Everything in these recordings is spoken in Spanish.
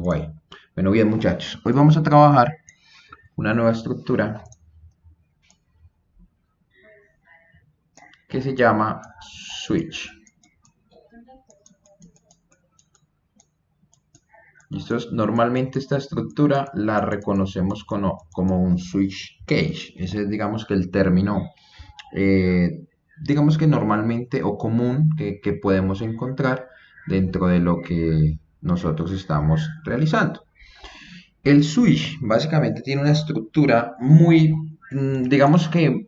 guay. Bueno, bien muchachos, hoy vamos a trabajar una nueva estructura que se llama switch. ¿Listos? Normalmente esta estructura la reconocemos como un switch cage. Ese es, digamos que el término, digamos que normalmente o común que podemos encontrar dentro de lo que nosotros estamos realizando. El switch básicamente tiene una estructura muy, digamos que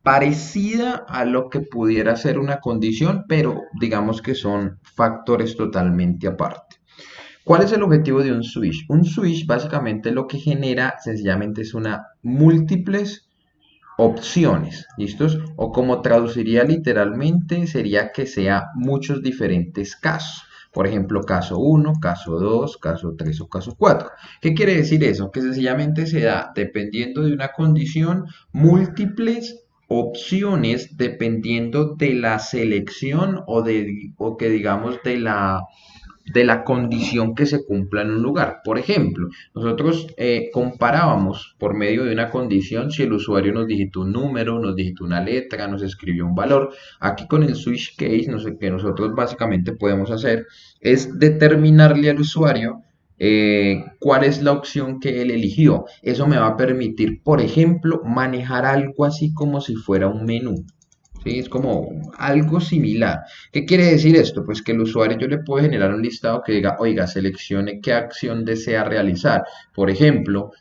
parecida a lo que pudiera ser una condición, pero digamos que son factores totalmente aparte. ¿Cuál es el objetivo de un switch? Un switch básicamente lo que genera sencillamente es una múltiples opciones, ¿listos? O como traduciría literalmente sería que sea muchos diferentes casos. Por ejemplo, caso 1, caso 2, caso 3 o caso 4. ¿Qué quiere decir eso? Que sencillamente se da, dependiendo de una condición, múltiples opciones dependiendo de la selección o que digamos de la condición que se cumpla en un lugar. Por ejemplo, nosotros comparábamos por medio de una condición si el usuario nos digitó un número, nos digitó una letra, nos escribió un valor. Aquí con el switch case, no sé, que nosotros básicamente podemos hacer es determinarle al usuario cuál es la opción que él eligió. Eso me va a permitir, por ejemplo, manejar algo así como si fuera un menú. ¿Sí? Es como algo similar. ¿Qué quiere decir esto? Pues que el usuario yo le puedo generar un listado que diga, oiga, seleccione qué acción desea realizar. Por ejemplo,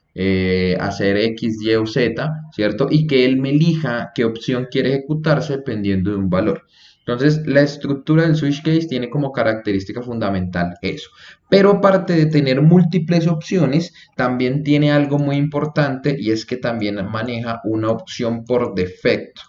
hacer X, Y o Z, ¿cierto? Y que él me elija qué opción quiere ejecutarse dependiendo de un valor. Entonces, la estructura del switch case tiene como característica fundamental eso. Pero aparte de tener múltiples opciones, también tiene algo muy importante y es que también maneja una opción por defecto.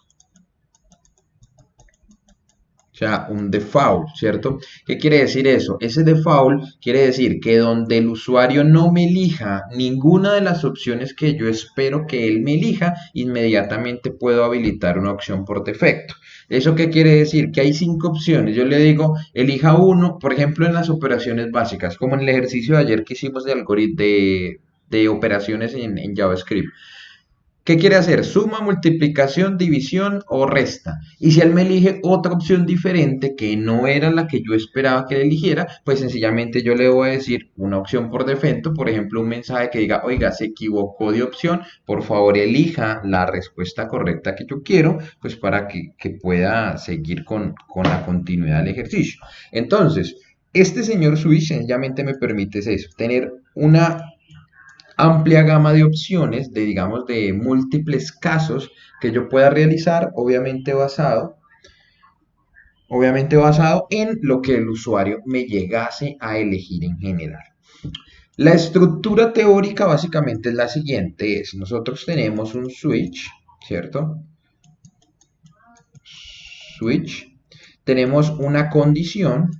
O sea, un default, ¿cierto? ¿Qué quiere decir eso? Ese default quiere decir que donde el usuario no me elija ninguna de las opciones que yo espero que él me elija, inmediatamente puedo habilitar una opción por defecto. ¿Eso qué quiere decir? Que hay 5 opciones. Yo le digo, elija uno, por ejemplo, en las operaciones básicas, como en el ejercicio de ayer que hicimos de algoritmo de operaciones en JavaScript. ¿Qué quiere hacer? Suma, multiplicación, división o resta. Y si él me elige otra opción diferente que no era la que yo esperaba que él eligiera, pues sencillamente yo le voy a decir una opción por defecto, por ejemplo, un mensaje que diga, oiga, se equivocó de opción, por favor elija la respuesta correcta que yo quiero, pues para que pueda seguir con la continuidad del ejercicio. Entonces, este señor Switch sencillamente me permite eso, tener una amplia gama de opciones, de digamos, de múltiples casos que yo pueda realizar, obviamente basado en lo que el usuario me llegase a elegir en general. La estructura teórica básicamente es la siguiente, nosotros tenemos un switch, ¿cierto? Switch, tenemos una condición,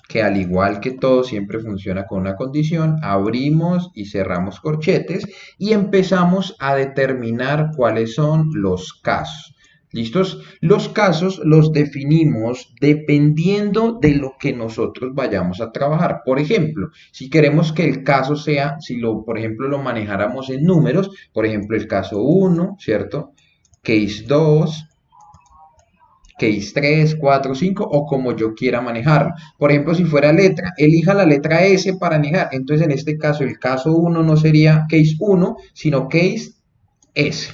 que al igual que todo siempre funciona con una condición, abrimos y cerramos corchetes y empezamos a determinar cuáles son los casos. ¿Listos? Los casos los definimos dependiendo de lo que nosotros vayamos a trabajar. Por ejemplo, si queremos que el caso sea, por ejemplo, lo manejáramos en números, por ejemplo, el caso 1, ¿cierto? Case 2, case 3, 4, 5 o como yo quiera manejarlo. Por ejemplo, si fuera letra, elija la letra S para manejar. Entonces, en este caso, el caso 1 no sería case 1, sino case S.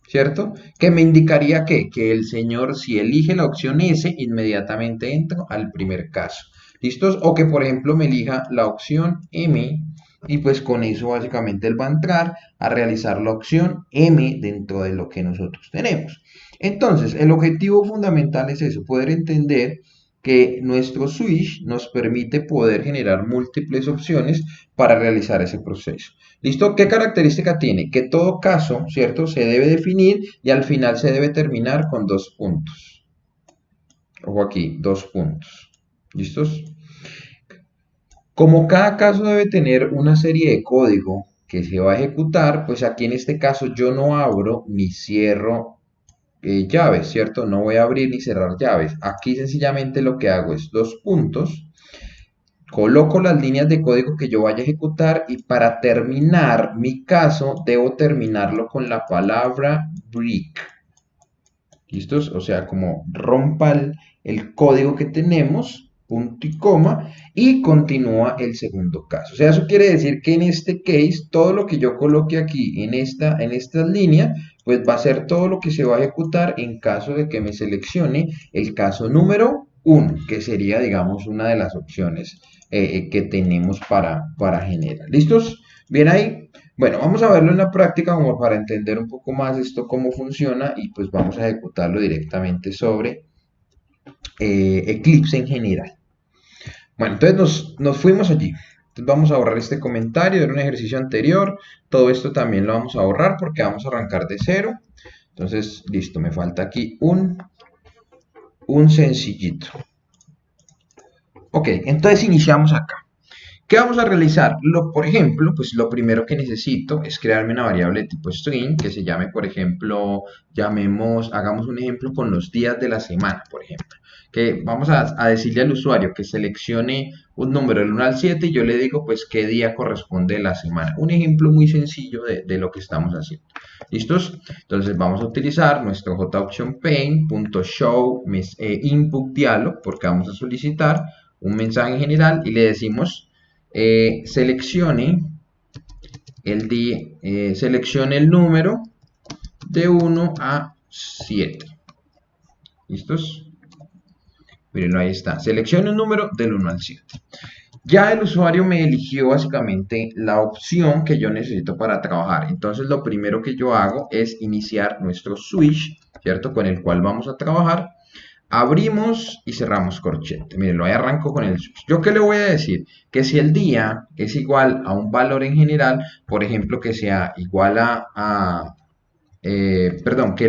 ¿Cierto? Que me indicaría que el señor, si elige la opción S, inmediatamente entro al primer caso. ¿Listos? O que, por ejemplo, me elija la opción M y pues con eso básicamente él va a entrar a realizar la opción M dentro de lo que nosotros tenemos. Entonces, el objetivo fundamental es eso, poder entender que nuestro switch nos permite poder generar múltiples opciones para realizar ese proceso. ¿Listo? ¿Qué característica tiene? Que todo caso, ¿cierto? Se debe definir y al final se debe terminar con 2 puntos. Ojo aquí, 2 puntos. ¿Listos? Como cada caso debe tener una serie de código que se va a ejecutar, pues aquí en este caso yo no abro ni cierro llaves, ¿cierto? No voy a abrir ni cerrar llaves. Aquí sencillamente lo que hago es 2 puntos coloco las líneas de código que yo vaya a ejecutar y para terminar mi caso debo terminarlo con la palabra break. ¿Listos? O sea, como rompa el código que tenemos, punto y coma, y continúa el segundo caso. O sea, eso quiere decir que en este case, todo lo que yo coloque aquí en esta línea, pues va a ser todo lo que se va a ejecutar en caso de que me seleccione el caso número 1, que sería, digamos, una de las opciones que tenemos para generar. ¿Listos? Bien ahí. Bueno, vamos a verlo en la práctica como para entender un poco más esto cómo funciona y pues vamos a ejecutarlo directamente sobre Eclipse en general. Bueno, entonces nos fuimos allí. Entonces vamos a borrar este comentario de un ejercicio anterior. Todo esto también lo vamos a borrar porque vamos a arrancar de cero. Entonces, listo, me falta aquí un sencillito. Ok, entonces iniciamos acá. ¿Qué vamos a realizar? Por ejemplo, pues lo primero que necesito es crearme una variable de tipo string que se llame, por ejemplo, hagamos un ejemplo con los días de la semana, por ejemplo. Que vamos a decirle al usuario que seleccione un número del 1 al 7 y yo le digo pues qué día corresponde la semana. Un ejemplo muy sencillo de lo que estamos haciendo. ¿Listos? Entonces vamos a utilizar nuestro joption.show input dialog porque vamos a solicitar un mensaje en general y le decimos seleccione el número de 1 a 7. ¿Listos? Miren, ahí está. Seleccione un número del 1 al 7. Ya el usuario me eligió básicamente la opción que yo necesito para trabajar. Entonces lo primero que yo hago es iniciar nuestro switch, ¿cierto? Con el cual vamos a trabajar. Abrimos y cerramos corchete. Miren, lo arranco con el switch. ¿Yo qué le voy a decir? Que si el día es igual a un valor en general, por ejemplo, que sea igual perdón, que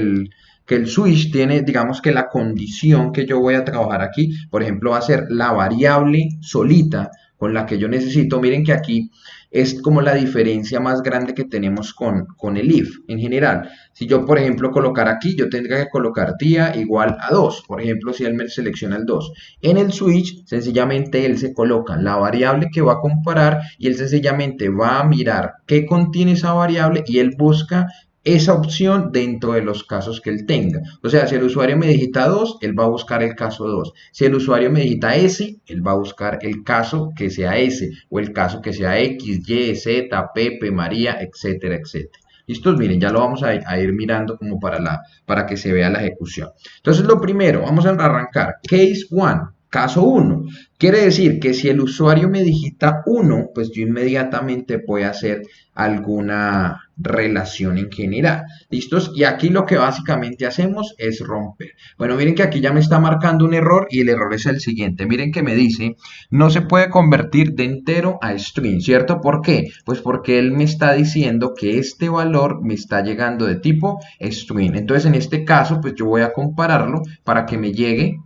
el switch tiene, digamos que la condición que yo voy a trabajar aquí, por ejemplo, va a ser la variable solita con la que yo necesito. Miren que aquí es como la diferencia más grande que tenemos con el if en general. Si yo, por ejemplo, colocar aquí, yo tendría que colocar día igual a 2. Por ejemplo, si él me selecciona el 2. En el switch, sencillamente él se coloca la variable que va a comparar y él sencillamente va a mirar qué contiene esa variable y él busca esa opción dentro de los casos que él tenga. O sea, si el usuario me digita 2, él va a buscar el caso 2. Si el usuario me digita S, él va a buscar el caso que sea S, o el caso que sea X, Y, Z, Pepe, María, etcétera, etcétera. ¿Listos? Miren, ya lo vamos a ir mirando como para que se vea la ejecución. Entonces, lo primero, vamos a arrancar. Case 1. Caso 1, quiere decir que si el usuario me digita 1, pues yo inmediatamente voy a hacer alguna relación en general. ¿Listos? Y aquí lo que básicamente hacemos es romper. Bueno, miren que aquí ya me está marcando un error y el error es el siguiente. Miren que me dice, no se puede convertir de entero a string, ¿cierto? ¿Por qué? Pues porque él me está diciendo que este valor me está llegando de tipo string. Entonces, en este caso, pues yo voy a compararlo para que me llegue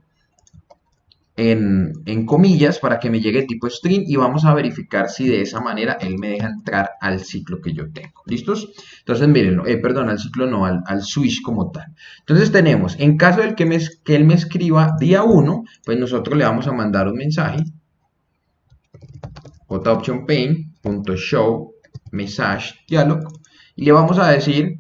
en comillas para que me llegue tipo string y vamos a verificar si de esa manera él me deja entrar al ciclo que yo tengo. ¿Listos? Entonces miren, perdón, al ciclo no, al switch como tal. Entonces tenemos, en caso del que él me escriba día 1, pues nosotros le vamos a mandar un mensaje joptionPaint.show message dialog y le vamos a decir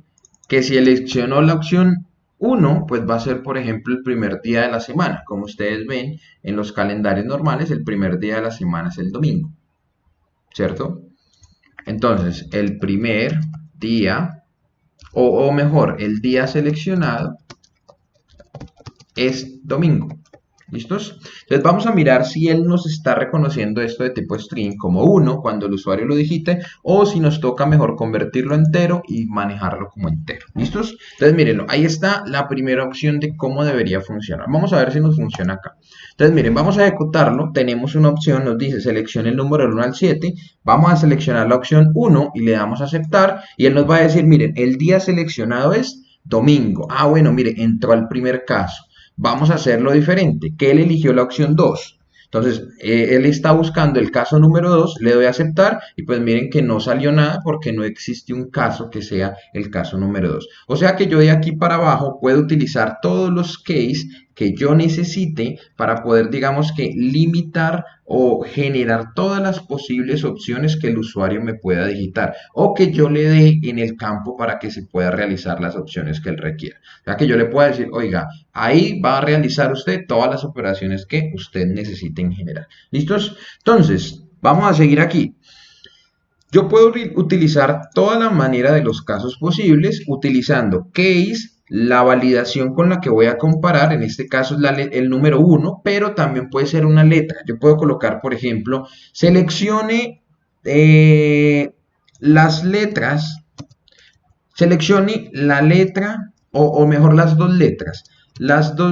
que si seleccionó la opción 1, pues va a ser, por ejemplo, el primer día de la semana. Como ustedes ven en los calendarios normales, el primer día de la semana es el domingo, ¿cierto? Entonces, el primer día, o mejor, el día seleccionado es domingo. ¿Listos? Entonces vamos a mirar si él nos está reconociendo esto de tipo string como 1 cuando el usuario lo digite o si nos toca mejor convertirlo entero y manejarlo como entero. ¿Listos? Entonces mírenlo, ahí está la primera opción de cómo debería funcionar. Vamos a ver si nos funciona acá. Entonces miren, vamos a ejecutarlo. Tenemos una opción, nos dice seleccione el número del 1 al 7. Vamos a seleccionar la opción 1 y le damos a aceptar y él nos va a decir, miren, el día seleccionado es domingo. Ah, bueno, mire, entró al primer caso. Vamos a hacerlo diferente, que él eligió la opción 2. Entonces, él está buscando el caso número 2, le doy a aceptar y pues miren que no salió nada porque no existe un caso que sea el caso número 2. O sea que yo de aquí para abajo puedo utilizar todos los case que yo necesite para poder, digamos que, limitar o generar todas las posibles opciones que el usuario me pueda digitar o que yo le dé en el campo para que se pueda realizar las opciones que él requiera. O sea, que yo le pueda decir, oiga, ahí va a realizar usted todas las operaciones que usted necesite en general. ¿Listos? Entonces, vamos a seguir aquí. Yo puedo utilizar toda la manera de los casos posibles utilizando case, la validación con la que voy a comparar, en este caso es el número 1, pero también puede ser una letra. Yo puedo colocar, por ejemplo, seleccione las letras, seleccione la letra, o mejor las dos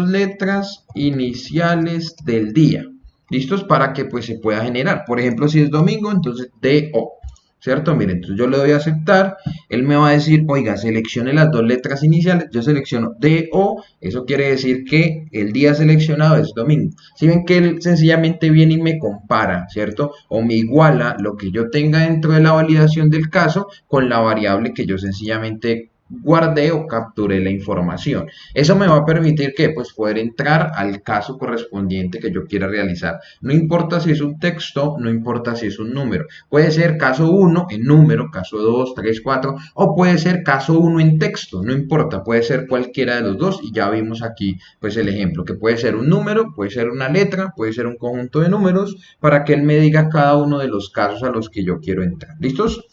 letras iniciales del día. ¿Listos? Para que pues se pueda generar. Por ejemplo, si es domingo, entonces DO. ¿Cierto? Miren, entonces yo le doy a aceptar, él me va a decir, oiga, seleccione las dos letras iniciales, yo selecciono DO, eso quiere decir que el día seleccionado es domingo. Si ven que él sencillamente viene y me compara, ¿cierto? O me iguala lo que yo tenga dentro de la validación del caso con la variable que yo sencillamente guardé o capturé la información. Eso me va a permitir que pues poder entrar al caso correspondiente que yo quiera realizar. No importa si es un texto, no importa si es un número. Puede ser caso 1 en número, caso 2, 3, 4, o puede ser caso 1 en texto, no importa, puede ser cualquiera de los dos y ya vimos aquí pues el ejemplo, que puede ser un número, puede ser una letra, puede ser un conjunto de números, para que él me diga cada uno de los casos a los que yo quiero entrar. ¿Listos?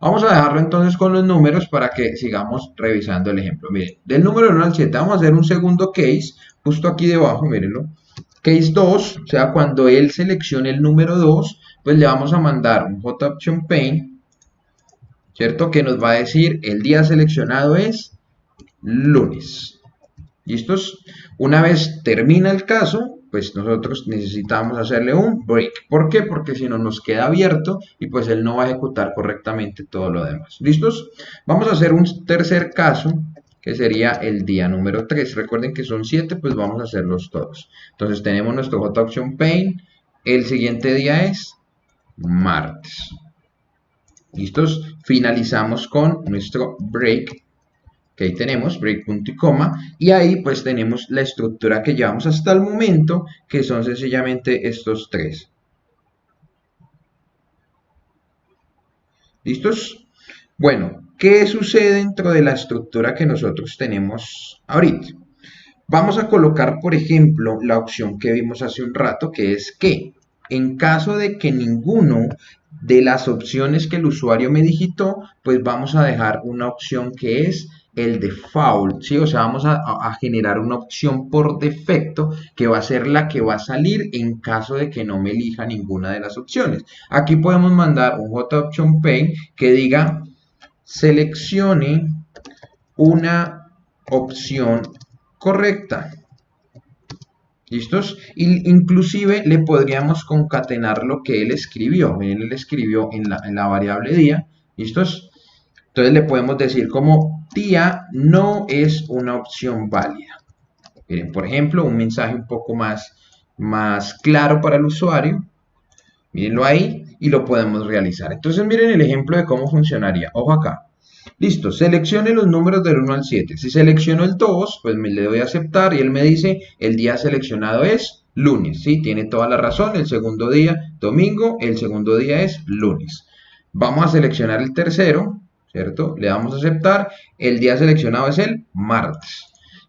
Vamos a dejarlo entonces con los números para que sigamos revisando el ejemplo. Miren, del número 1 al 7 vamos a hacer un segundo case, justo aquí debajo, mírenlo. Case 2, o sea, cuando él seleccione el número 2, pues le vamos a mandar un JOption Pane, ¿cierto? Que nos va a decir el día seleccionado es lunes. ¿Listos? Una vez termina el caso, pues nosotros necesitamos hacerle un break. ¿Por qué? Porque si no nos queda abierto y pues él no va a ejecutar correctamente todo lo demás. ¿Listos? Vamos a hacer un tercer caso que sería el día número 3. Recuerden que son 7, pues vamos a hacerlos todos. Entonces tenemos nuestro JOption Pane. El siguiente día es martes. ¿Listos? Finalizamos con nuestro break. Que ahí tenemos break punto y coma, y ahí pues tenemos la estructura que llevamos hasta el momento, que son sencillamente estos tres. ¿Listos? Bueno, ¿qué sucede dentro de la estructura que nosotros tenemos ahorita? Vamos a colocar, por ejemplo, la opción que vimos hace un rato, que es que en caso de que ninguno de las opciones que el usuario me digitó, pues vamos a dejar una opción que es el default, ¿sí? O sea, vamos a generar una opción por defecto que va a ser la que va a salir en caso de que no me elija ninguna de las opciones. Aquí podemos mandar un JOption Pane que diga seleccione una opción correcta. ¿Listos? Y inclusive le podríamos concatenar lo que él escribió. Miren, él escribió en la variable día. ¿Listos? Entonces le podemos decir como día no es una opción válida. Miren, por ejemplo, un mensaje un poco más claro para el usuario. Mírenlo ahí y lo podemos realizar. Entonces miren el ejemplo de cómo funcionaría. Ojo acá. Listo, seleccione los números del 1 al 7. Si selecciono el 2, pues me le doy a aceptar y él me dice el día seleccionado es lunes. Sí, tiene toda la razón. El segundo día, domingo. El segundo día es lunes. Vamos a seleccionar el tercero, ¿cierto? Le damos a aceptar. El día seleccionado es el martes.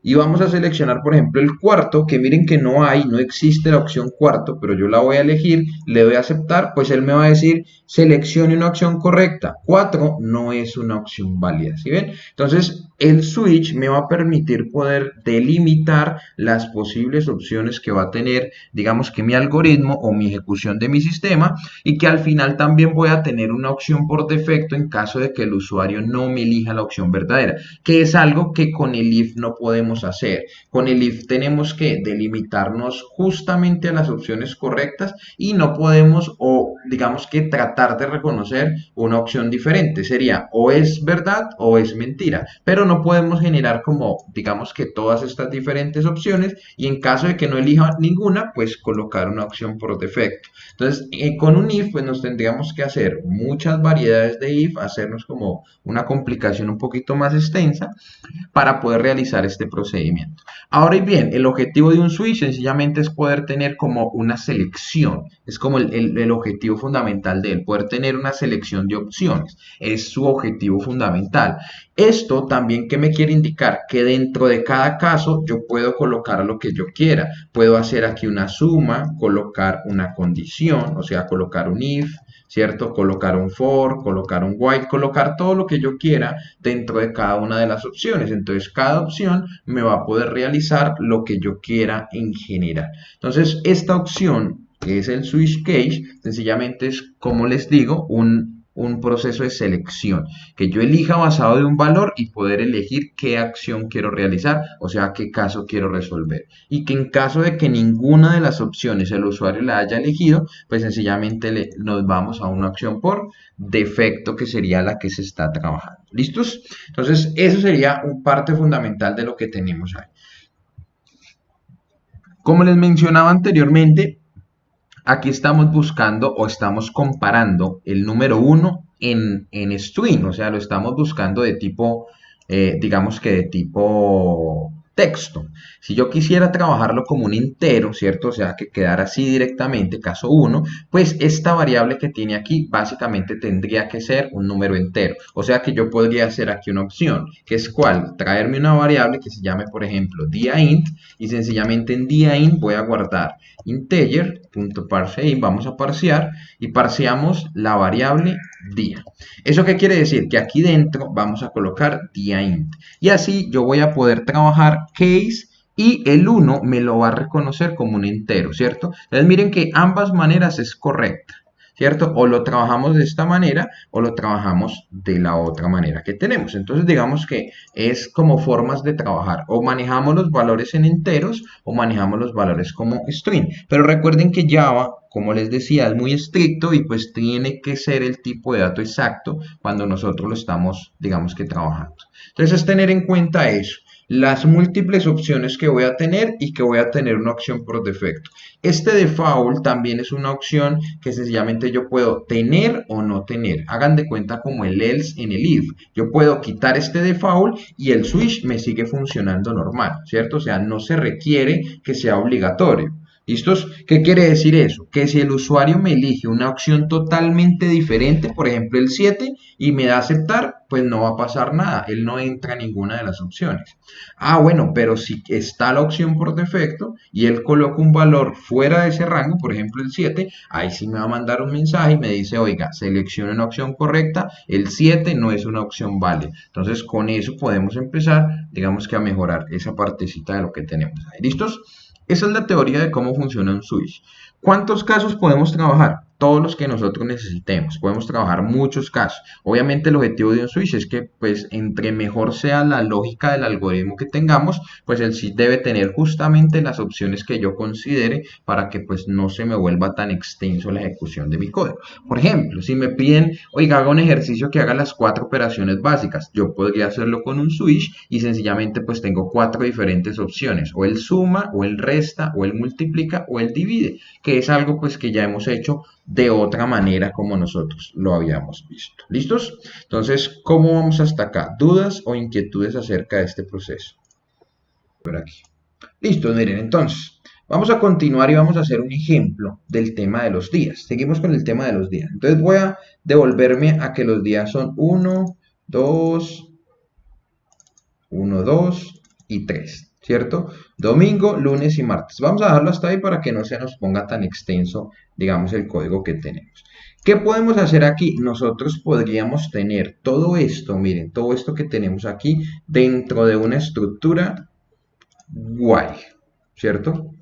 Y vamos a seleccionar, por ejemplo, el cuarto, que miren que no existe la opción cuarto, pero yo la voy a elegir, le doy a aceptar, pues él me va a decir, seleccione una opción correcta. 4 no es una opción válida, ¿sí ven? Entonces, el switch me va a permitir poder delimitar las posibles opciones que va a tener, digamos que mi algoritmo o mi ejecución de mi sistema, y que al final también voy a tener una opción por defecto en caso de que el usuario no me elija la opción verdadera, que es algo que con el if no podemos hacer. Con el if tenemos que delimitarnos justamente a las opciones correctas y no podemos o digamos que tratar de reconocer una opción diferente. Sería o es verdad o es mentira, pero no podemos generar como, digamos que todas estas diferentes opciones y en caso de que no elija ninguna, pues colocar una opción por defecto. Entonces, con un if, pues nos tendríamos que hacer muchas variedades de if, hacernos como una complicación un poquito más extensa para poder realizar este procedimiento. Ahora bien, el objetivo de un switch sencillamente es poder tener como una selección, es como el objetivo fundamental de él, poder tener una selección de opciones, es su objetivo fundamental. Esto también que me quiere indicar que dentro de cada caso yo puedo colocar lo que yo quiera, puedo hacer aquí una suma, colocar una condición, o sea, colocar un if, ¿cierto? Colocar un for, colocar un while, colocar todo lo que yo quiera dentro de cada una de las opciones. Entonces, cada opción me va a poder realizar lo que yo quiera en general. Entonces, esta opción, que es el switch case, sencillamente es, como les digo, un proceso de selección, que yo elija basado de un valor y poder elegir qué acción quiero realizar, o sea, qué caso quiero resolver. Y que en caso de que ninguna de las opciones el usuario la haya elegido, pues sencillamente nos vamos a una opción por defecto que sería la que se está trabajando. ¿Listos? Entonces, eso sería un parte fundamental de lo que tenemos ahí. Como les mencionaba anteriormente, aquí estamos buscando o estamos comparando el número 1 en string, o sea, lo estamos buscando de tipo, digamos que de tipo texto. Si yo quisiera trabajarlo como un entero, ¿cierto? O sea, que quedara así directamente, caso 1, pues esta variable que tiene aquí básicamente tendría que ser un número entero. O sea que yo podría hacer aquí una opción, que es cuál, traerme una variable que se llame, por ejemplo, diaInt, y sencillamente en diaInt voy a guardar integer.parseInt, vamos a parsear y parseamos la variable dia. ¿Eso qué quiere decir? Que aquí dentro vamos a colocar diaInt y así yo voy a poder trabajar case y el 1 me lo va a reconocer como un entero, ¿cierto? Entonces miren que ambas maneras es correcta, ¿cierto? O lo trabajamos de esta manera o lo trabajamos de la otra manera que tenemos. Entonces digamos que es como formas de trabajar. O manejamos los valores en enteros o manejamos los valores como string. Pero recuerden que Java, como les decía, es muy estricto y pues tiene que ser el tipo de dato exacto cuando nosotros lo estamos, digamos que trabajando. Entonces es tener en cuenta eso, las múltiples opciones que voy a tener y que voy a tener una opción por defecto. Este default también es una opción que sencillamente yo puedo tener o no tener. Hagan de cuenta como el else en el if. Yo puedo quitar este default y el switch me sigue funcionando normal, ¿cierto? O sea, no se requiere que sea obligatorio. ¿Listos? ¿Qué quiere decir eso? Que si el usuario me elige una opción totalmente diferente, por ejemplo el 7, y me da aceptar, pues no va a pasar nada, él no entra en ninguna de las opciones. Ah, bueno, pero si está la opción por defecto y él coloca un valor fuera de ese rango, por ejemplo el 7, ahí sí me va a mandar un mensaje y me dice, oiga, seleccione una opción correcta, el 7 no es una opción válida. Entonces con eso podemos empezar, digamos que a mejorar esa partecita de lo que tenemos ahí. ¿Listos? Esa es la teoría de cómo funciona un switch. ¿Cuántos casos podemos trabajar? Todos los que nosotros necesitemos. Podemos trabajar muchos casos. Obviamente el objetivo de un switch es que pues entre mejor sea la lógica del algoritmo que tengamos, pues el switch debe tener justamente las opciones que yo considere para que pues no se me vuelva tan extenso la ejecución de mi código. Por ejemplo, si me piden, oiga, haga un ejercicio que haga las 4 operaciones básicas, yo podría hacerlo con un switch y sencillamente pues tengo 4 diferentes opciones, o el suma, o el resta, o el multiplica, o el divide, que es algo pues que ya hemos hecho de otra manera como nosotros lo habíamos visto. ¿Listos? Entonces, ¿cómo vamos hasta acá? ¿Dudas o inquietudes acerca de este proceso? Por aquí. Listo, miren, entonces, vamos a continuar y vamos a hacer un ejemplo del tema de los días. Seguimos con el tema de los días. Entonces voy a devolverme a que los días son 1, 2, 1, 2 y 3. ¿Cierto? Domingo, lunes y martes. Vamos a dejarlo hasta ahí para que no se nos ponga tan extenso, digamos, el código que tenemos. ¿Qué podemos hacer aquí? Nosotros podríamos tener todo esto, miren, todo esto que tenemos aquí dentro de una estructura while, ¿cierto?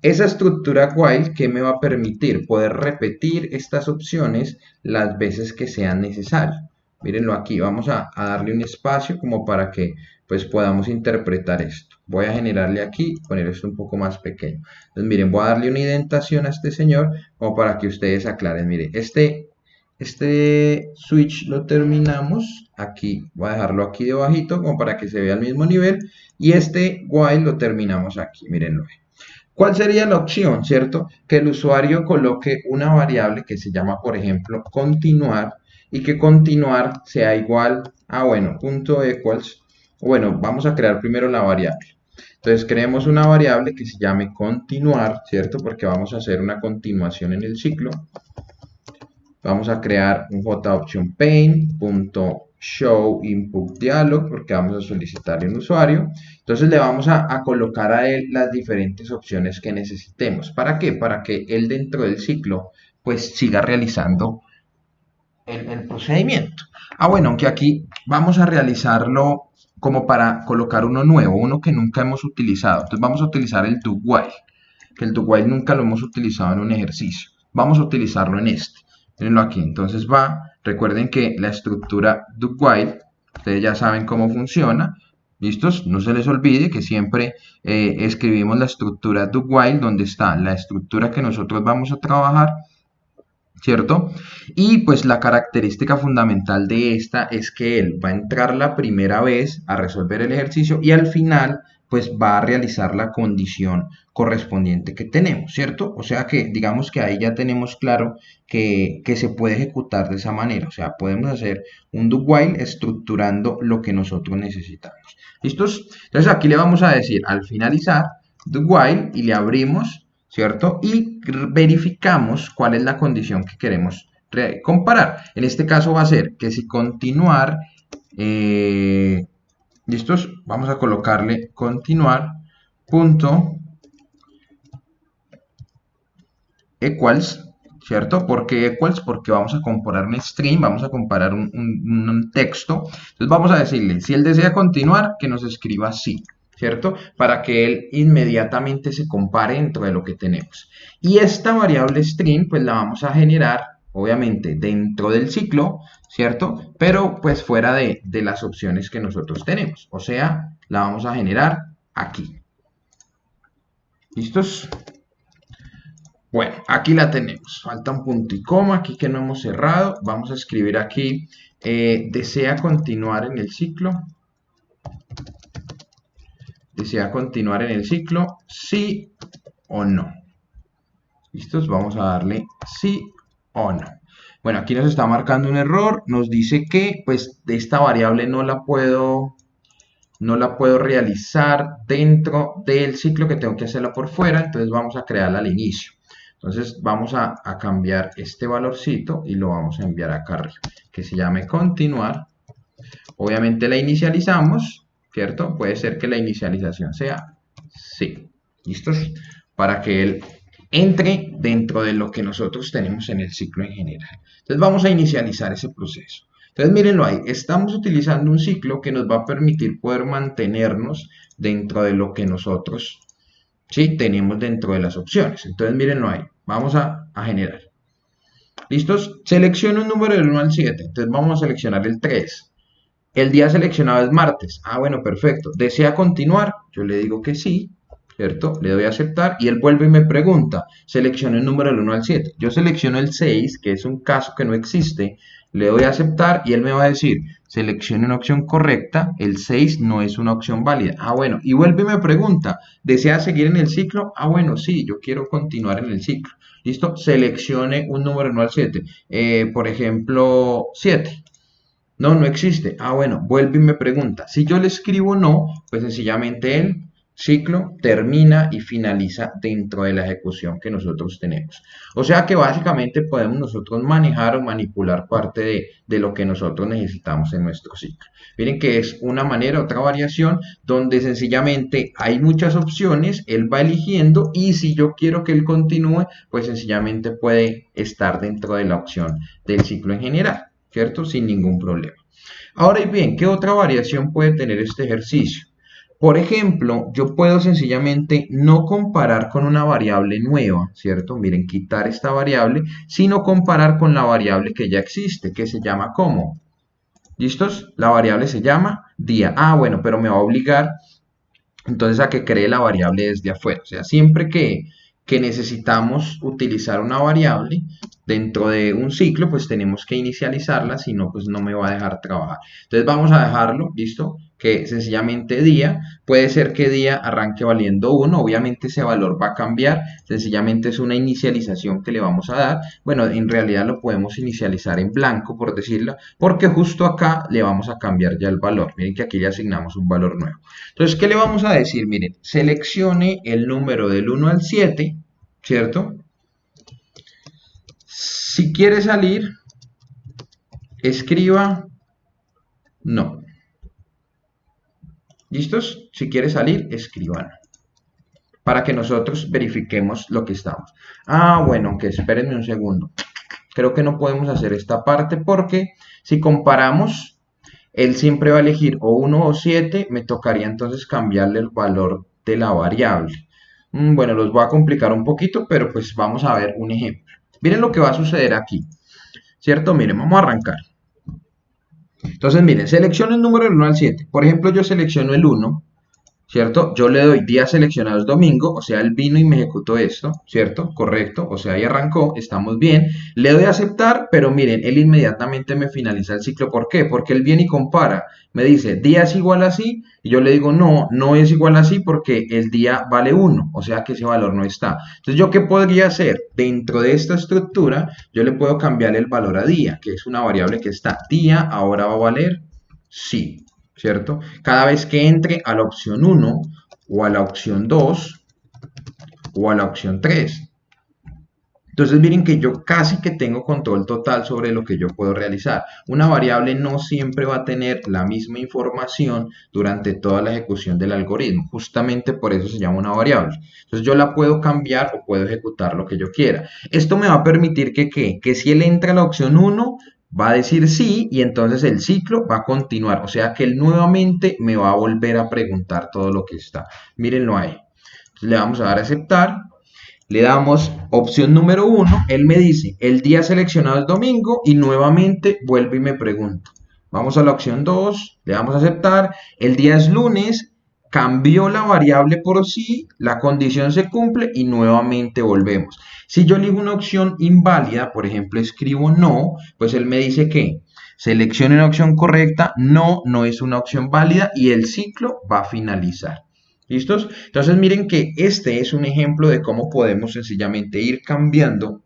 Esa estructura while que me va a permitir poder repetir estas opciones las veces que sean necesarias. Mírenlo aquí, vamos a darle un espacio como para que pues podamos interpretar esto. Voy a generarle aquí, poner esto un poco más pequeño. Entonces miren, voy a darle una indentación a este señor como para que ustedes aclaren. Miren, este switch lo terminamos aquí, voy a dejarlo aquí debajito como para que se vea al mismo nivel, y este while lo terminamos aquí, mírenlo. ¿Cuál sería la opción, cierto? Que el usuario coloque una variable que se llama, por ejemplo, continuar, y que continuar sea igual a, bueno, punto equals, bueno, vamos a crear primero la variable. Entonces creemos una variable que se llame continuar, ¿cierto? Porque vamos a hacer una continuación en el ciclo. Vamos a crear un JOptionPaint.showInputDialog porque vamos a solicitarle un usuario. Entonces le vamos a colocar a él las diferentes opciones que necesitemos. ¿Para qué? Para que él dentro del ciclo pues siga realizando el procedimiento. Bueno, aunque aquí vamos a realizarlo como para colocar uno nuevo, uno que nunca hemos utilizado. Entonces vamos a utilizar el do-while, que el do-while nunca lo hemos utilizado en un ejercicio. Vamos a utilizarlo en este. Mírenlo aquí. Entonces recuerden que la estructura do while, ustedes ya saben cómo funciona. ¿Listos? No se les olvide que siempre escribimos la estructura do while donde está la estructura que nosotros vamos a trabajar, ¿cierto? Y pues la característica fundamental de esta es que él va a entrar la primera vez a resolver el ejercicio y al final pues va a realizar la condición correspondiente que tenemos, ¿cierto? O sea que digamos que ahí ya tenemos claro que se puede ejecutar de esa manera, o sea, podemos hacer un do while estructurando lo que nosotros necesitamos. ¿Listos? Entonces aquí le vamos a decir al finalizar do while y le abrimos, ¿cierto? Y verificamos cuál es la condición que queremos comparar. En este caso va a ser que si continuar, ¿listos? Vamos a colocarle continuar punto equals, ¿cierto? ¿Por qué equals? Porque vamos a comparar un string, vamos a comparar un texto. Entonces vamos a decirle, si él desea continuar, que nos escriba sí, ¿cierto? Para que él inmediatamente se compare dentro de lo que tenemos. Y esta variable string, pues la vamos a generar, obviamente, dentro del ciclo, ¿cierto? Pero pues fuera de las opciones que nosotros tenemos. O sea, la vamos a generar aquí. ¿Listos? Bueno, aquí la tenemos. Falta un punto y coma aquí que no hemos cerrado. Vamos a escribir aquí, desea continuar en el ciclo. Desea continuar en el ciclo, sí o no. ¿Listos? Vamos a darle sí o no. Bueno, aquí nos está marcando un error. Nos dice que, pues, esta variable no la puedo realizar dentro del ciclo, que tengo que hacerla por fuera. Entonces vamos a crearla al inicio. Entonces vamos a cambiar este valorcito y lo vamos a enviar acá arriba, que se llame continuar. Obviamente la inicializamos, ¿cierto? Puede ser que la inicialización sea sí. ¿Listos? Para que él entre dentro de lo que nosotros tenemos en el ciclo en general. Entonces vamos a inicializar ese proceso. Entonces mírenlo ahí, estamos utilizando un ciclo que nos va a permitir poder mantenernos dentro de lo que nosotros ¿sí? tenemos dentro de las opciones. Entonces mírenlo ahí, vamos a generar. ¿Listos? Selecciono un número del 1 al 7, entonces vamos a seleccionar el 3. El día seleccionado es martes. Bueno, perfecto. ¿Desea continuar? Yo le digo que sí, ¿cierto? Le doy a aceptar y él vuelve y me pregunta, seleccione el número del 1 al 7. Yo selecciono el 6, que es un caso que no existe, le doy a aceptar y él me va a decir, seleccione una opción correcta, el 6 no es una opción válida. Bueno, y vuelve y me pregunta, ¿desea seguir en el ciclo? Bueno, sí, yo quiero continuar en el ciclo. ¿Listo? Seleccione un número del 1 al 7. Por ejemplo, 7. No, no existe. Bueno, vuelve y me pregunta. Si yo le escribo no, pues sencillamente el ciclo termina y finaliza dentro de la ejecución que nosotros tenemos. O sea que básicamente podemos nosotros manejar o manipular parte de lo que nosotros necesitamos en nuestro ciclo. Miren que es una manera, otra variación, donde sencillamente hay muchas opciones, él va eligiendo y si yo quiero que él continúe, pues sencillamente puede estar dentro de la opción del ciclo en general, ¿cierto? Sin ningún problema. Ahora bien, ¿qué otra variación puede tener este ejercicio? Por ejemplo, yo puedo sencillamente no comparar con una variable nueva, ¿cierto? Miren, quitar esta variable, sino comparar con la variable que ya existe, que se llama ¿cómo? ¿Listos? La variable se llama día. Ah, bueno, pero me va a obligar entonces a que cree la variable desde afuera. O sea, siempre que necesitamos utilizar una variable dentro de un ciclo, pues tenemos que inicializarla, si no, pues no me va a dejar trabajar. Entonces vamos a dejarlo, ¿listo? Que sencillamente día, puede ser que día arranque valiendo 1, obviamente ese valor va a cambiar, sencillamente es una inicialización que le vamos a dar. Bueno, en realidad lo podemos inicializar en blanco, por decirlo, porque justo acá le vamos a cambiar ya el valor. Miren que aquí le asignamos un valor nuevo. Entonces, ¿qué le vamos a decir? Miren, seleccione el número del 1 al 7, ¿cierto? Si quiere salir, escriba no. ¿Listos? Si quiere salir, escriba no. Para que nosotros verifiquemos lo que estamos. Ah, bueno, que espérenme un segundo. Creo que no podemos hacer esta parte porque si comparamos, él siempre va a elegir o 1 o 7, me tocaría entonces cambiarle el valor de la variable. Bueno, los voy a complicar un poquito, pero pues vamos a ver un ejemplo. Miren lo que va a suceder aquí, ¿cierto? Miren, vamos a arrancar. Entonces, miren, selecciono el número del 1 al 7. Por ejemplo, yo selecciono el 1, ¿cierto? Yo le doy días seleccionados domingo, o sea, él vino y me ejecutó esto, ¿cierto? Correcto, o sea, ahí arrancó, estamos bien. Le doy a aceptar, pero miren, él inmediatamente me finaliza el ciclo. ¿Por qué? Porque él viene y compara. Me dice, día es igual a así, y yo le digo, no, no es igual a así porque el día vale 1, o sea que ese valor no está. Entonces, ¿yo qué podría hacer? Dentro de esta estructura, yo le puedo cambiar el valor a día, que es una variable que está. Día ahora va a valer sí. ¿Cierto? Cada vez que entre a la opción 1 o a la opción 2 o a la opción 3. Entonces miren que yo casi que tengo control total sobre lo que yo puedo realizar. Una variable no siempre va a tener la misma información durante toda la ejecución del algoritmo. Justamente por eso se llama una variable. Entonces yo la puedo cambiar o puedo ejecutar lo que yo quiera. Esto me va a permitir que si él entra a la opción 1, va a decir sí y entonces el ciclo va a continuar. O sea que él nuevamente me va a volver a preguntar todo lo que está. Mírenlo ahí. Entonces le vamos a dar a aceptar. Le damos opción número 1, él me dice, el día seleccionado es domingo y nuevamente vuelve y me pregunta. Vamos a la opción 2, le damos a aceptar, el día es lunes, cambió la variable por sí, la condición se cumple y nuevamente volvemos. Si yo elijo una opción inválida, por ejemplo escribo no, pues él me dice que seleccione una opción correcta, no, no es una opción válida y el ciclo va a finalizar. ¿Listos? Entonces miren que este es un ejemplo de cómo podemos sencillamente ir cambiando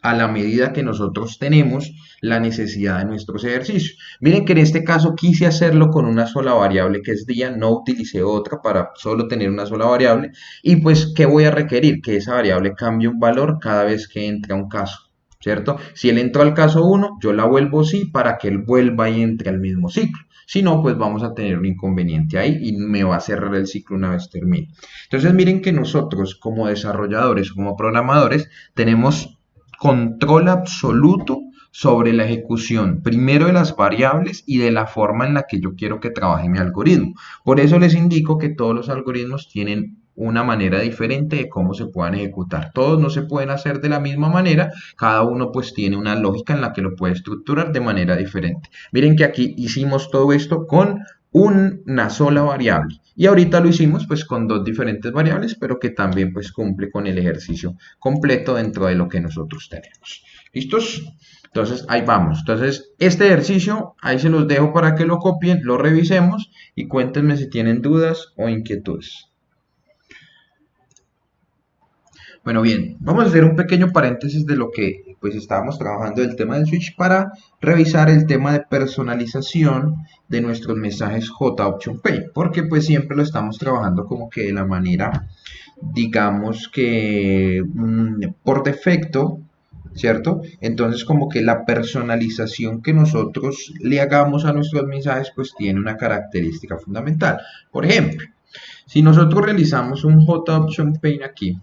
a la medida que nosotros tenemos la necesidad de nuestros ejercicios. Miren que en este caso quise hacerlo con una sola variable que es día, no utilicé otra para solo tener una sola variable. Y pues, ¿qué voy a requerir? Que esa variable cambie un valor cada vez que entre a un caso, ¿cierto? Si él entró al caso 1, yo la vuelvo sí para que él vuelva y entre al mismo ciclo. Si no, pues vamos a tener un inconveniente ahí y me va a cerrar el ciclo una vez termine. Entonces miren que nosotros como desarrolladores, como programadores, tenemos control absoluto sobre la ejecución, primero de las variables y de la forma en la que yo quiero que trabaje mi algoritmo. Por eso les indico que todos los algoritmos tienen una manera diferente de cómo se puedan ejecutar. Todos no se pueden hacer de la misma manera, cada uno pues tiene una lógica en la que lo puede estructurar de manera diferente. Miren que aquí hicimos todo esto con una sola variable y ahorita lo hicimos pues con dos diferentes variables, pero que también pues cumple con el ejercicio completo dentro de lo que nosotros tenemos. ¿Listos? Entonces ahí vamos. Entonces este ejercicio ahí se los dejo para que lo copien, lo revisemos y cuéntenme si tienen dudas o inquietudes. Bueno, bien, vamos a hacer un pequeño paréntesis de lo que pues estábamos trabajando del tema del switch para revisar el tema de personalización de nuestros mensajes J-Option Pay, porque pues siempre lo estamos trabajando como que de la manera, digamos que por defecto, ¿cierto? Entonces como que la personalización que nosotros le hagamos a nuestros mensajes pues tiene una característica fundamental. Por ejemplo, si nosotros realizamos un J-Option Pay aquí,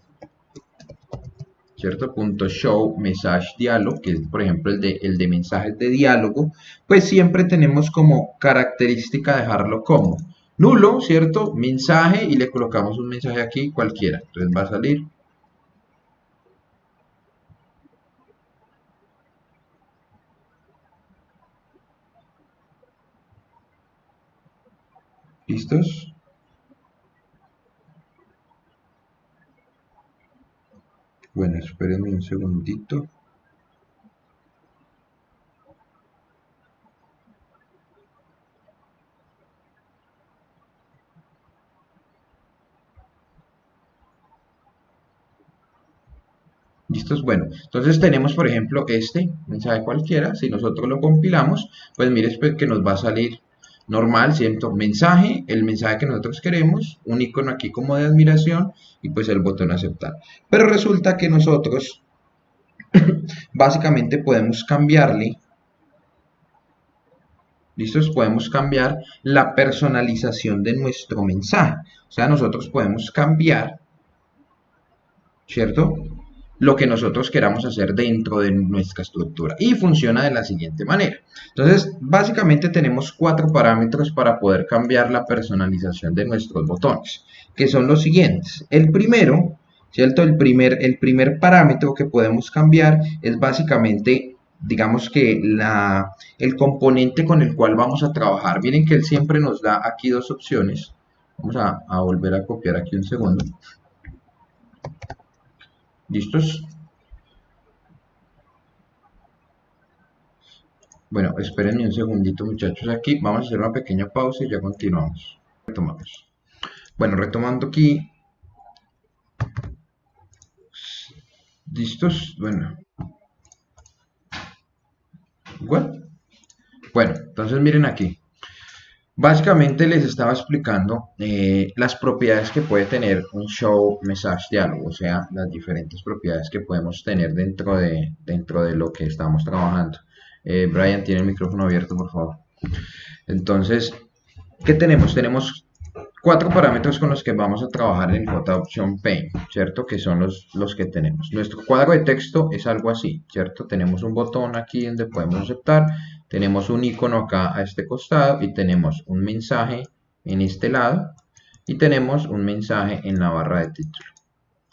¿cierto? Punto show message dialog, que es por ejemplo el de mensajes de diálogo, pues siempre tenemos como característica dejarlo como nulo, ¿cierto? Mensaje y le colocamos un mensaje aquí cualquiera. Entonces va a salir ¿Listos? Bueno, espérenme un segundito. ¿Listos? Bueno, entonces tenemos, por ejemplo, este mensaje cualquiera. Si nosotros lo compilamos, pues mire que nos va a salir normal, ¿cierto? Mensaje, el mensaje que nosotros queremos, un icono aquí como de admiración y pues el botón aceptar. Pero resulta que nosotros básicamente podemos cambiarle, ¿listos? Podemos cambiar la personalización de nuestro mensaje. O sea, nosotros podemos cambiar, ¿cierto? Lo que nosotros queramos hacer dentro de nuestra estructura y funciona de la siguiente manera. Entonces, básicamente tenemos 4 parámetros para poder cambiar la personalización de nuestros botones, que son los siguientes. El primero, ¿cierto? El primer parámetro que podemos cambiar es básicamente, digamos que el componente con el cual vamos a trabajar. Miren que él siempre nos da aquí dos opciones. Vamos a volver a copiar aquí un segundo. ¿Listos? Bueno, espérenme un segundito, muchachos. Aquí vamos a hacer una pequeña pausa y ya continuamos. Retomamos. Bueno, retomando aquí. ¿Listos? Bueno. ¿Igual? Bueno, entonces miren aquí. Básicamente les estaba explicando las propiedades que puede tener un show message diálogo, o sea, las diferentes propiedades que podemos tener dentro de lo que estamos trabajando. Brian, tiene el micrófono abierto, por favor. Entonces, ¿qué tenemos? Tenemos 4 parámetros con los que vamos a trabajar en el JOption Pane, ¿cierto? Que son los que tenemos. Nuestro cuadro de texto es algo así, ¿cierto? Tenemos un botón aquí donde podemos aceptar, tenemos un icono acá a este costado y tenemos un mensaje en este lado y tenemos un mensaje en la barra de título,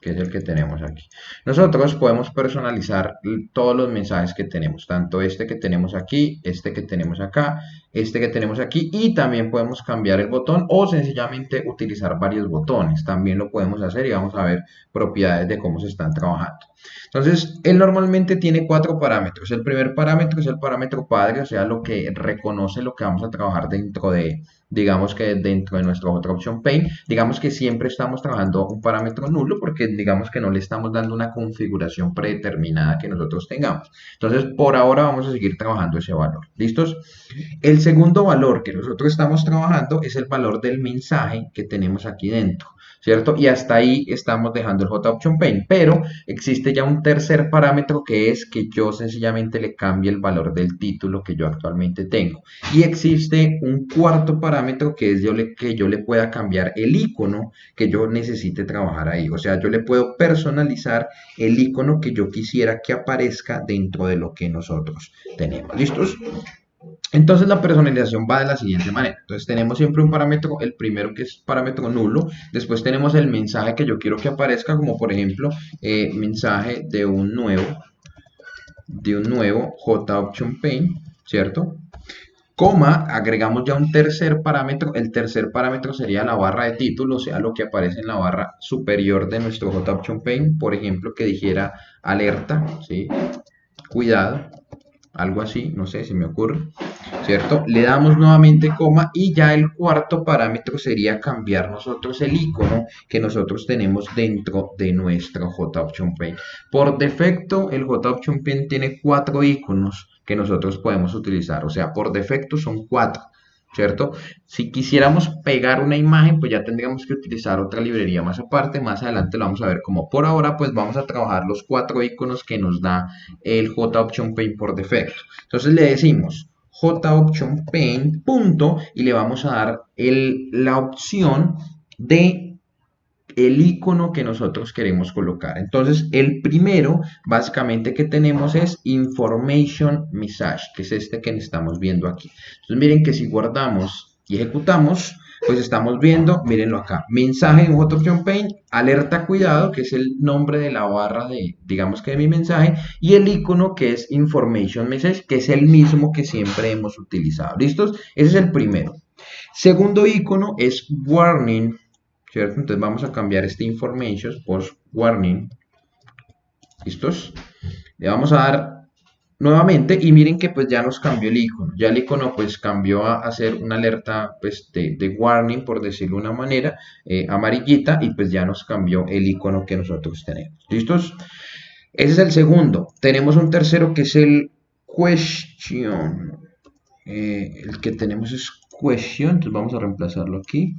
que es el que tenemos aquí. Nosotros podemos personalizar todos los mensajes que tenemos, tanto este que tenemos aquí, este que tenemos acá, este que tenemos aquí, y también podemos cambiar el botón o sencillamente utilizar varios botones. También lo podemos hacer y vamos a ver propiedades de cómo se están trabajando. Entonces, él normalmente tiene 4 parámetros. El primer parámetro es el parámetro padre, o sea, lo que reconoce lo que vamos a trabajar dentro de, digamos que dentro de nuestro JOption Pane. Digamos que siempre estamos trabajando un parámetro nulo porque digamos que no le estamos dando una configuración predeterminada que nosotros tengamos. Entonces, por ahora vamos a seguir trabajando ese valor. ¿Listos? El segundo valor que nosotros estamos trabajando es el valor del mensaje que tenemos aquí dentro, ¿cierto? Y hasta ahí estamos dejando el JOption Pane, pero existe ya un tercer parámetro que es que yo sencillamente le cambie el valor del título que yo actualmente tengo. Y existe un cuarto parámetro que es que yo le pueda cambiar el icono que yo necesite trabajar ahí. O sea, yo le puedo personalizar el icono que yo quisiera que aparezca dentro de lo que nosotros tenemos. ¿Listos? Entonces la personalización va de la siguiente manera. Entonces tenemos siempre un parámetro, el primero que es parámetro nulo. Después tenemos el mensaje que yo quiero que aparezca, como por ejemplo mensaje de un nuevo JOption Pane, ¿cierto? Coma, agregamos ya un tercer parámetro. El tercer parámetro sería la barra de título, o sea, lo que aparece en la barra superior de nuestro JOption Pane. Por ejemplo, que dijera alerta, ¿sí? Cuidado, algo así, no sé, se me ocurre, ¿cierto? Le damos nuevamente coma y ya el cuarto parámetro sería cambiar nosotros el icono que nosotros tenemos dentro de nuestro JOption Pane. Por defecto, el JOption Pane tiene 4 iconos que nosotros podemos utilizar, o sea, por defecto son 4. ¿Cierto? Si quisiéramos pegar una imagen, pues ya tendríamos que utilizar otra librería más aparte. Más adelante lo vamos a ver como por ahora, pues vamos a trabajar los 4 iconos que nos da el JOption Pane por defecto. Entonces le decimos JOption Pane, punto, y le vamos a dar la opción de el icono que nosotros queremos colocar. Entonces, el primero, básicamente, que tenemos es Information Message, que es este que estamos viendo aquí. Entonces, miren que si guardamos y ejecutamos, pues estamos viendo, mírenlo acá, mensaje en JOption Pane, alerta cuidado, que es el nombre de la barra de, digamos que de mi mensaje, y el icono que es Information Message, que es el mismo que siempre hemos utilizado. ¿Listos? Ese es el primero. Segundo icono es warning, ¿cierto? Entonces vamos a cambiar este information por warning. ¿Listos? Le vamos a dar nuevamente y miren que pues ya nos cambió el icono. Ya el icono pues cambió a ser una alerta pues de warning, por decirlo de una manera, amarillita, y pues ya nos cambió el icono que nosotros tenemos. ¿Listos? Ese es el segundo. Tenemos un tercero que es el question. El que tenemos es question, entonces vamos a reemplazarlo aquí.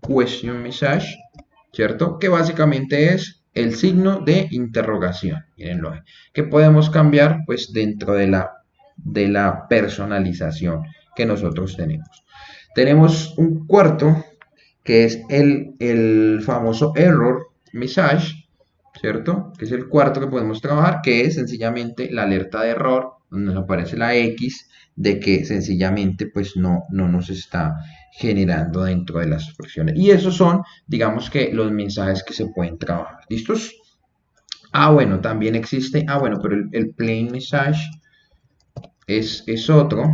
Question message, ¿cierto? Que básicamente es el signo de interrogación. Mírenlo ahí. Que podemos cambiar pues dentro de la personalización que nosotros tenemos. Tenemos un cuarto que es el famoso error message, ¿cierto? Que es el cuarto que podemos trabajar, que es sencillamente la alerta de error, donde nos aparece la X, de que sencillamente pues no nos está generando dentro de las expresiones. Y esos son, digamos que los mensajes que se pueden trabajar. ¿Listos? Ah, bueno, también existe, bueno, pero el plain message es otro,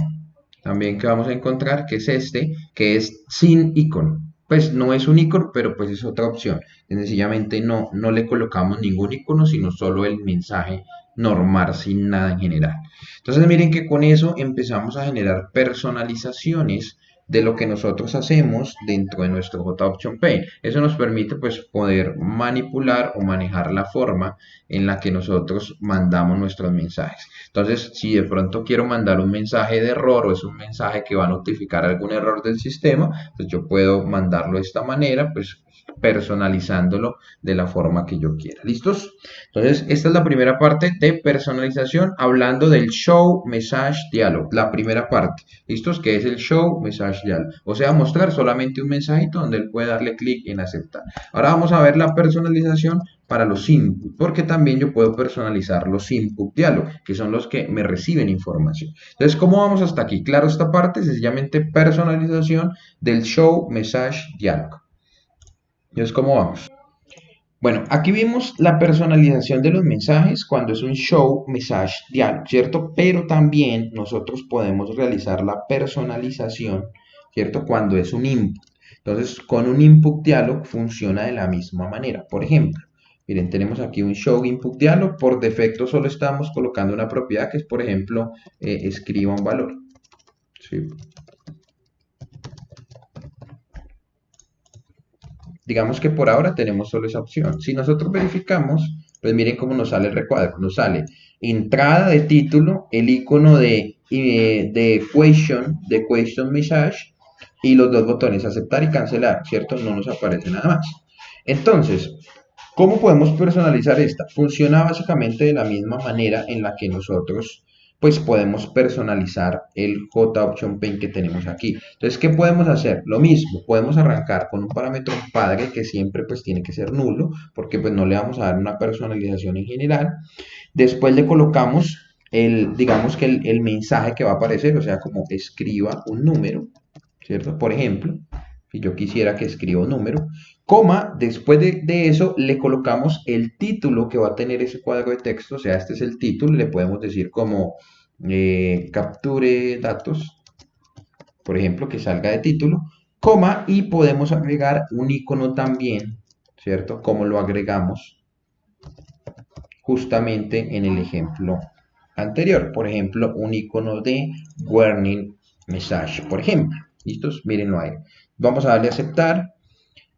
también que vamos a encontrar, que es este, que es sin icono. Pues no es un icono, pero pues es otra opción. Sencillamente no le colocamos ningún icono, sino solo el mensaje normal, sin nada en general. Entonces miren que con eso empezamos a generar personalizaciones de lo que nosotros hacemos dentro de nuestro JOption Pane. Eso nos permite pues poder manipular o manejar la forma en la que nosotros mandamos nuestros mensajes. Entonces, si de pronto quiero mandar un mensaje de error o es un mensaje que va a notificar algún error del sistema, pues yo puedo mandarlo de esta manera, pues personalizándolo de la forma que yo quiera. ¿Listos? Entonces, esta es la primera parte de personalización, hablando del Show Message Dialog, la primera parte. ¿Listos? Que es el Show Message Dialog. O sea, mostrar solamente un mensajito donde él puede darle clic en aceptar. Ahora vamos a ver la personalización para los inputs, porque también yo puedo personalizar los input dialog, que son los que me reciben información. Entonces, ¿cómo vamos hasta aquí? Claro, esta parte es sencillamente personalización del Show Message Dialog. Entonces, ¿cómo vamos? Bueno, aquí vimos la personalización de los mensajes cuando es un Show Message Dialog, ¿cierto? Pero también nosotros podemos realizar la personalización, ¿cierto? Cuando es un input. Entonces, con un input dialog funciona de la misma manera. Por ejemplo, miren, tenemos aquí un Show Input Dialog. Por defecto solo estamos colocando una propiedad que es, por ejemplo, escriba un valor. ¿Sí? Digamos que por ahora tenemos solo esa opción. Si nosotros verificamos, pues miren cómo nos sale el recuadro. Nos sale entrada de título, el icono de question message y los dos botones aceptar y cancelar, ¿cierto? No nos aparece nada más. Entonces, ¿cómo podemos personalizar esta? Funciona básicamente de la misma manera en la que nosotros pues podemos personalizar el JOption Pane que tenemos aquí. Entonces, ¿qué podemos hacer? Lo mismo, podemos arrancar con un parámetro padre que siempre pues tiene que ser nulo, porque pues no le vamos a dar una personalización en general. Después le colocamos digamos que el mensaje que va a aparecer, o sea, como escriba un número, ¿cierto? Por ejemplo, si yo quisiera que escriba un número, coma, después de eso le colocamos el título que va a tener ese cuadro de texto, o sea, este es el título, le podemos decir como capture datos, por ejemplo, que salga de título, coma, y podemos agregar un icono también, ¿cierto? Como lo agregamos justamente en el ejemplo anterior, por ejemplo, un icono de warning message, por ejemplo. ¿Listos? Mírenlo ahí. Vamos a darle a aceptar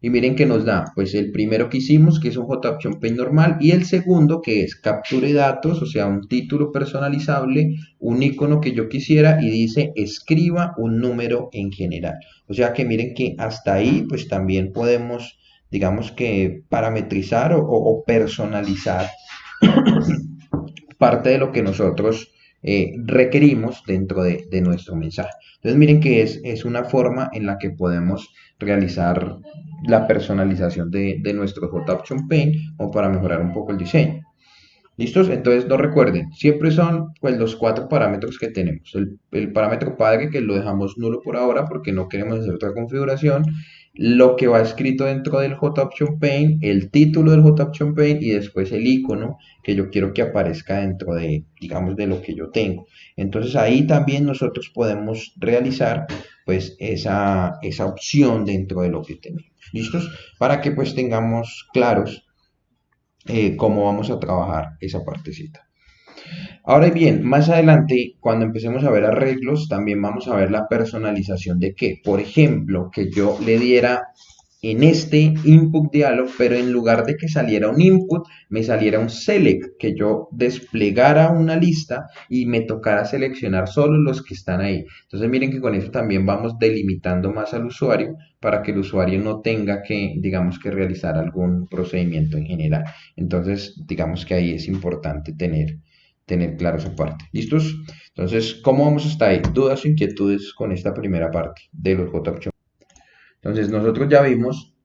y miren que nos da, pues el primero que hicimos, que es un JOption Pane normal, y el segundo que es capture datos, o sea, un título personalizable, un icono que yo quisiera y dice escriba un número en general. O sea que miren que hasta ahí pues también podemos, digamos que parametrizar o personalizar parte de lo que nosotros requerimos dentro de nuestro mensaje. Entonces miren que es una forma en la que podemos realizar la personalización de nuestro JOption Pane o para mejorar un poco el diseño. ¿Listos? Entonces no recuerden, siempre son pues los 4 parámetros que tenemos. El parámetro padre que lo dejamos nulo por ahora porque no queremos hacer otra configuración. lo que va escrito dentro del JOptionPaint, el título del JOptionPaint y después el icono que yo quiero que aparezca dentro de, digamos, de lo que yo tengo. Entonces ahí también nosotros podemos realizar pues esa opción dentro de lo que tenemos. ¿Listos? Para que pues tengamos claros cómo vamos a trabajar esa partecita. Ahora bien, más adelante, cuando empecemos a ver arreglos, también vamos a ver la personalización de qué. Por ejemplo, que yo le diera en este input dialog, pero en lugar de que saliera un input, me saliera un select, que yo desplegara una lista y me tocara seleccionar solo los que están ahí. Entonces miren que con eso también vamos delimitando más al usuario para que el usuario no tenga que, digamos, que realizar algún procedimiento en general. Entonces, digamos que ahí es importante tener claro esa parte. ¿Listos? Entonces, ¿cómo vamos hasta ahí? ¿Dudas o inquietudes con esta primera parte de los JOption? Entonces, nosotros ya vimos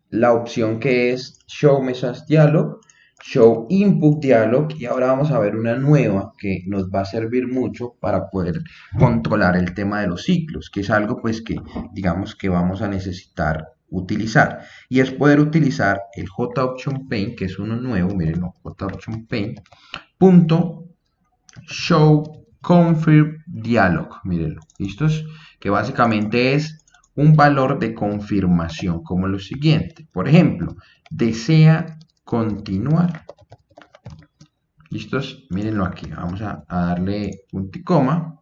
la opción que es Show Message Dialog, Show Input Dialog, y ahora vamos a ver una nueva que nos va a servir mucho para poder controlar el tema de los ciclos, que es algo pues que digamos que vamos a necesitar utilizar, y es poder utilizar el JOptionPaint, que es uno nuevo, miren, JOptionPaint, punto show confirm dialog, mírenlo, ¿listos? Que básicamente es un valor de confirmación como lo siguiente. Por ejemplo, desea continuar. ¿Listos? Mírenlo aquí. Vamos a darle punto y coma.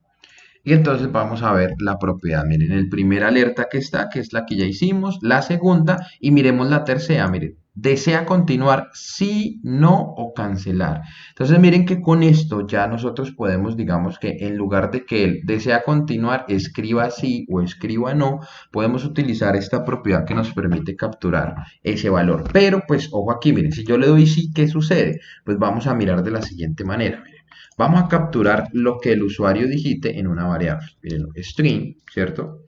Y entonces vamos a ver la propiedad. Miren, el primer alerta que está, que es la que ya hicimos, la segunda, y miremos la tercera. Miren, desea continuar, sí, no o cancelar. Entonces miren que con esto ya nosotros podemos, digamos que en lugar de que él desea continuar, escriba sí o escriba no, podemos utilizar esta propiedad que nos permite capturar ese valor. Pero pues ojo aquí, miren, si yo le doy sí, ¿qué sucede? Pues vamos a mirar de la siguiente manera. Miren. Vamos a capturar lo que el usuario digite en una variable. Miren, string, ¿cierto?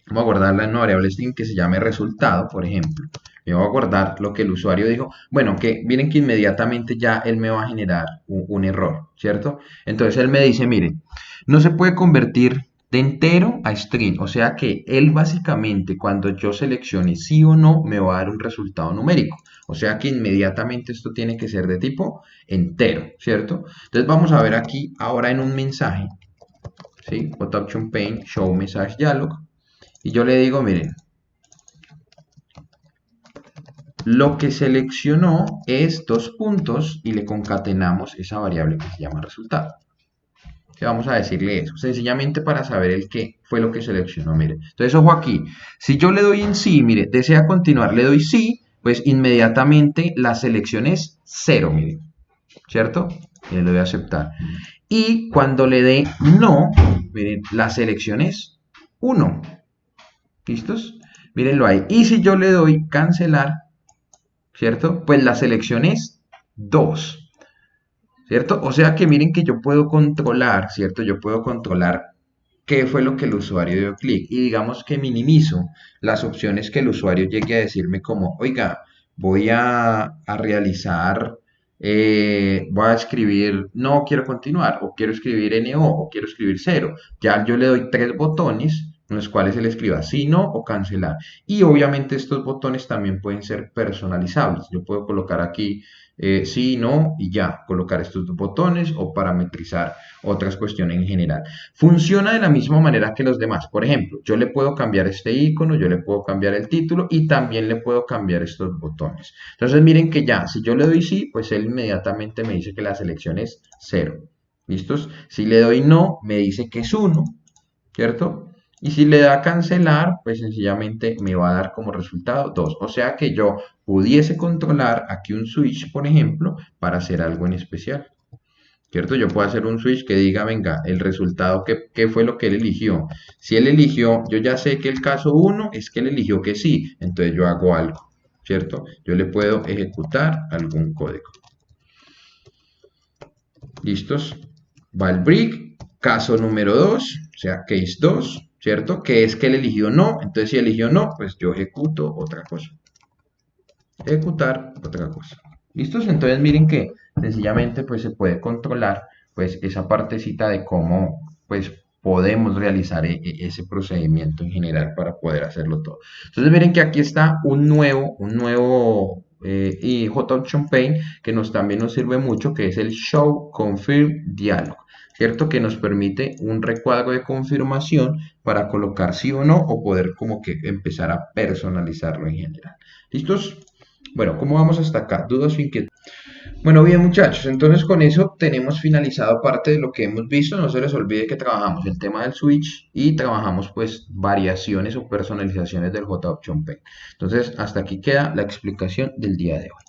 Vamos a guardarla en una variable string que se llame resultado, por ejemplo. Me voy a guardar lo que el usuario dijo. Bueno, que miren que inmediatamente ya él me va a generar un error, ¿cierto? Entonces él me dice, miren, no se puede convertir de entero a string. O sea que él básicamente cuando yo seleccione sí o no me va a dar un resultado numérico. O sea que inmediatamente esto tiene que ser de tipo entero, ¿cierto? Entonces vamos a ver aquí ahora en un mensaje, ¿sí? JOptionPaint, Show Message Dialog. Y yo le digo, miren, lo que seleccionó es dos puntos y le concatenamos esa variable que se llama resultado. Que vamos a decirle eso, sencillamente para saber el qué fue lo que seleccionó, mire. Entonces, ojo aquí, si yo le doy en sí, mire, desea continuar, le doy sí, pues inmediatamente la selección es 0, mire, ¿cierto? Y le doy a aceptar. Y cuando le dé no, miren, la selección es 1. ¿Listos? Mírenlo ahí. Y si yo le doy cancelar, ¿cierto? Pues la selección es 2. ¿Cierto? O sea que miren que yo puedo controlar, ¿cierto? Yo puedo controlar qué fue lo que el usuario dio clic y digamos que minimizo las opciones que el usuario llegue a decirme como, oiga, voy a realizar, voy a escribir no quiero continuar o quiero escribir NO o quiero escribir 0. Ya yo le doy 3 botones en los cuales él escriba sí, no o cancelar. Y obviamente estos botones también pueden ser personalizables. Yo puedo colocar aquí sí, no y ya, colocar estos dos botones o parametrizar otras cuestiones en general. Funciona de la misma manera que los demás. Por ejemplo, yo le puedo cambiar este icono, yo le puedo cambiar el título y también le puedo cambiar estos botones. Entonces miren que ya, si yo le doy sí, pues él inmediatamente me dice que la selección es 0. ¿Listos? Si le doy no, me dice que es 1, ¿cierto? Y si le da a cancelar, pues sencillamente me va a dar como resultado 2. O sea que yo pudiese controlar aquí un switch, por ejemplo, para hacer algo en especial. ¿Cierto? Yo puedo hacer un switch que diga, venga, el resultado, ¿qué fue lo que él eligió? Si él eligió, yo ya sé que el caso 1 es que él eligió que sí, entonces yo hago algo, ¿cierto? Yo le puedo ejecutar algún código. ¿Listos? Va el break, caso número 2, o sea, case 2, ¿cierto? Que es que él eligió no, entonces si eligió no, pues yo ejecuto otra cosa. Ejecutar otra cosa. ¿Listos? Entonces miren que sencillamente pues se puede controlar pues esa partecita de cómo pues podemos realizar ese procedimiento en general para poder hacerlo todo. Entonces miren que aquí está un nuevo JOption Paint que también nos sirve mucho, que es el Show Confirm Dialog, ¿cierto? Que nos permite un recuadro de confirmación para colocar sí o no o poder como que empezar a personalizarlo en general. ¿Listos? Bueno, ¿cómo vamos hasta acá? ¿Dudas o inquietudes? Bueno, bien muchachos, entonces con eso tenemos finalizado parte de lo que hemos visto. No se les olvide que trabajamos el tema del switch y trabajamos pues variaciones o personalizaciones del JOption Paint. Entonces hasta aquí queda la explicación del día de hoy.